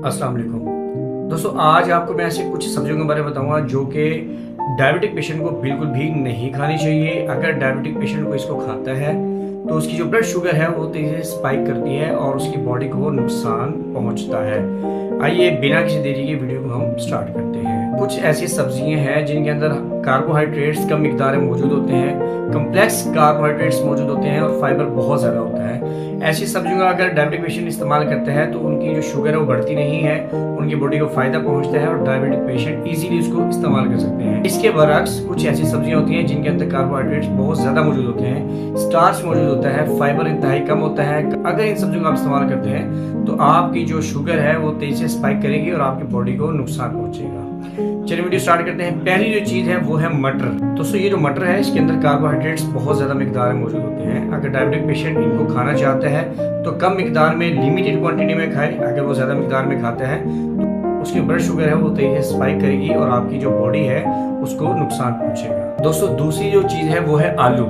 अस्सलाम वालेकुम दोस्तों, आज आपको मैं ऐसी कुछ सब्जियों के बारे में बताऊंगा जो कि डायबिटिक पेशेंट को बिल्कुल भी नहीं खानी चाहिए। अगर डायबिटिक पेशेंट को इसको खाता है तो उसकी जो ब्लड शुगर है वो तेजी से स्पाइक करती है और उसकी बॉडी को नुकसान पहुंचता है। आइए बिना किसी देरी के वीडियो को हम स्टार्ट करते हैं। कुछ ऐसी सब्जियां हैं जिनके अंदर कार्बोहाइड्रेट्स कम मिकदार में मौजूद होते हैं, कम्प्लेक्स कार्बोहाइड्रेट्स मौजूद होते हैं और फाइबर बहुत ज़्यादा होता है। ऐसी सब्जियों का अगर डायबिटिक पेशेंट इस्तेमाल करते हैं तो उनकी जो शुगर है वो बढ़ती नहीं है, उनकी बॉडी को फायदा पहुंचता है और डायबिटिक पेशेंट इजीली उसको इस्तेमाल कर सकते हैं। इसके बरक्स कुछ ऐसी सब्जियां होती हैं जिनके अंदर कार्बोहाइड्रेट्स बहुत ज़्यादा मौजूद होते हैं, स्टार्च मौजूद होता है, फाइबर इंतहाई कम होता है। अगर इन सब्जियों का आप इस्तेमाल करते हैं तो आपकी जो शुगर है वो तेजी से स्पाइक करेगी और आपकी बॉडी को नुकसान पहुंचेगा। चलिए वीडियो स्टार्ट करते हैं। पहली जो चीज़ है वो है मटर। दोस्तों, ये जो मटर है इसके अंदर कार्बोहाइड्रेट्स बहुत ज़्यादा मिकदार में मौजूद होते हैं। अगर डायबिटिक पेशेंट इनको खाना चाहते हैं तो कम मिकदार में, लिमिटेड क्वांटिटी में खाए। अगर वो ज़्यादा मिकदार में खाते हैं तो उसकी ब्लड शुगर है वो तेजी से स्पाइक करेगी और आपकी जो बॉडी है उसको नुकसान पहुंचेगा। दोस्तों, दूसरी जो चीज़ है वो है आलू।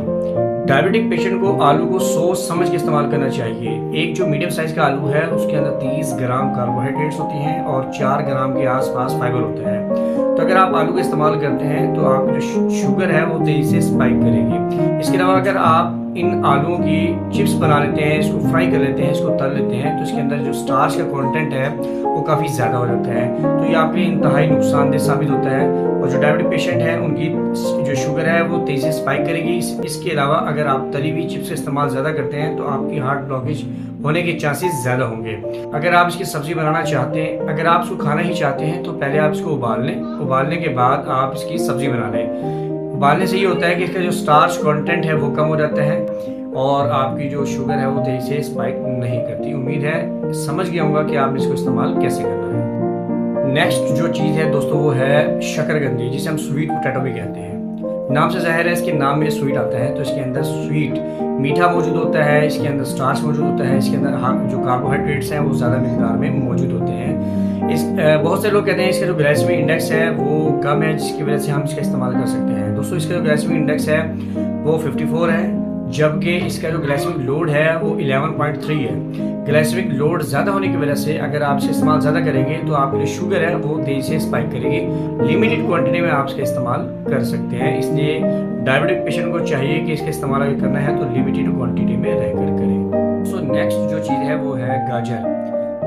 डायबिटिक पेशेंट को आलू को सोच समझ के इस्तेमाल करना चाहिए। एक जो मीडियम साइज का आलू है उसके अंदर 30 ग्राम कार्बोहाइड्रेट्स होती हैं और 4 ग्राम के आसपास फाइबर होता है। तो अगर आप आलू का इस्तेमाल करते हैं तो आपकी जो शुगर है वो तेजी से स्पाइक करेगी। इसके अलावा अगर आप इन आलूओं की चिप्स बना लेते हैं, इसको फ्राई कर लेते हैं, इसको तल लेते हैं तो इसके अंदर जो स्टार्च का कंटेंट है वो काफ़ी ज़्यादा हो जाता है। तो ये आपके इंतहाई नुकसानदेह साबित होता है और जो डायबिटिक पेशेंट है उनकी जो शुगर है वो तेजी से स्पाइक करेगी। इसके अलावा अगर आप तली हुई चिप्स का इस्तेमाल ज़्यादा करते हैं तो आपकी हार्ट ब्लॉकेज होने के चांसेस ज़्यादा होंगे। अगर आप इसकी सब्जी बनाना चाहते हैं, अगर आप इसको खाना ही चाहते हैं तो पहले आप इसको उबाल लें। उबालने के बाद आप इसकी सब्जी बना लें। उबालने से ये होता है कि इसका जो स्टार्च कंटेंट है वो कम हो जाता है और आपकी जो शुगर है वो तेजी से स्पाइक नहीं करती। उम्मीद है समझ गया होगा कि आप इसको इस्तेमाल कैसे करना है। नेक्स्ट जो चीज़ है दोस्तों वो है शकरकंदी, जिसे हम स्वीट पोटैटो भी कहते हैं। नाम से जाहिर है इसके नाम में स्वीट आता है, तो इसके अंदर स्वीट मीठा मौजूद होता है, इसके अंदर स्टार्च मौजूद होता है, इसके अंदर जो कार्बोहाइड्रेट्स हैं वो ज़्यादा मिकदार में मौजूद होते हैं। बहुत से लोग कहते हैं इसका जो ग्लाइसेमिक इंडेक्स है वो कम है, जिसकी वजह से हम इसका इस्तेमाल कर सकते हैं। दोस्तों, इसका जो ग्लाइसेमिक इंडेक्स है वो 54 है, जबकि इसका जो ग्लाइसेमिक लोड है वो 11.3 है। ग्लाइसेमिक लोड ज़्यादा होने की वजह से अगर आप इसका इस्तेमाल ज़्यादा करेंगे तो आपकी जो शुगर है वो तेज़ी से स्पाइक करेगी। लिमिटेड क्वांटिटी में आप इसका इस्तेमाल कर सकते हैं, इसलिए डायबिटिक पेशेंट को चाहिए कि इसका इस्तेमाल अगर करना है तो लिमिटेड क्वांटिटी में रहकर करें। सो नेक्स्ट जो चीज़ है वो है गाजर।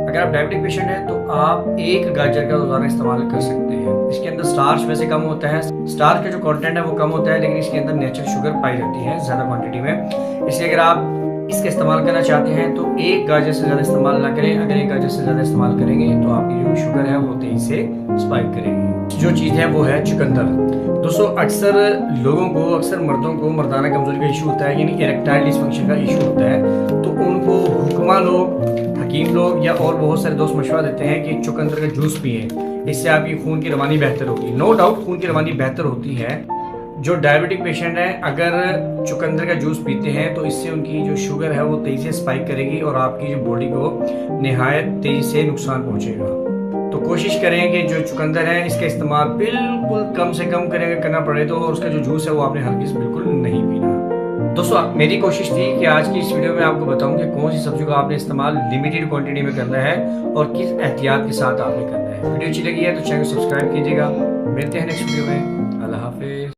अगर आप डायबिटिक पेशेंट हैं तो आप एक गाजर का रोजाना इस्तेमाल कर सकते हैं। इसके अंदर स्टार्च वैसे कम होता है, स्टार्च का जो कंटेंट है वो कम होता है, लेकिन इसके अंदर नेचुरल शुगर पाई जाती है ज़्यादा क्वांटिटी में। इसलिए अगर आप इसका इस्तेमाल करना चाहते हैं तो एक गाजर से ज़्यादा इस्तेमाल ना करें। अगर एक गाजर से ज़्यादा इस्तेमाल करेंगे तो आपकी जो शुगर है वो तेजी से स्पाइक करेगी। जो चीज़ है वो है चुकंदर। दोस्तों, अक्सर लोगों को, अक्सर मर्दों को मर्दाना कमजोरी का इशू होता है, यानी इरेक्टाइल डिसफंक्शन का इशू होता है। तो उनको हुक्मा लोग, हकीम लोग या और बहुत सारे दोस्त मशवरा देते हैं कि चुकंदर का जूस पिए, इससे आपकी खून की रवानी बेहतर होगी। नो डाउट खून की रवानी बेहतर होती है। जो डायबिटिक पेशेंट है अगर चुकंदर का जूस पीते हैं तो इससे उनकी जो शुगर है वो तेजी से स्पाइक करेगी और आपकी जो बॉडी को निहायत तेजी से नुकसान पहुंचेगा। तो कोशिश करें कि जो चुकंदर है इसका इस्तेमाल बिल्कुल कम से कम करें, करना पड़े तो, और उसका जो जूस है वो आपने हरगिज बिल्कुल नहीं पीना। दोस्तों, मेरी कोशिश थी कि आज की इस वीडियो में आपको बताऊं कि कौन सी सब्जी का आपने इस्तेमाल लिमिटेड क्वांटिटी में करना है और किस एहतियात के साथ आपने करना है। वीडियो अच्छी लगी है तो चैनल को सब्सक्राइब कीजिएगा। मिलते हैं नेक्स्ट वीडियो में।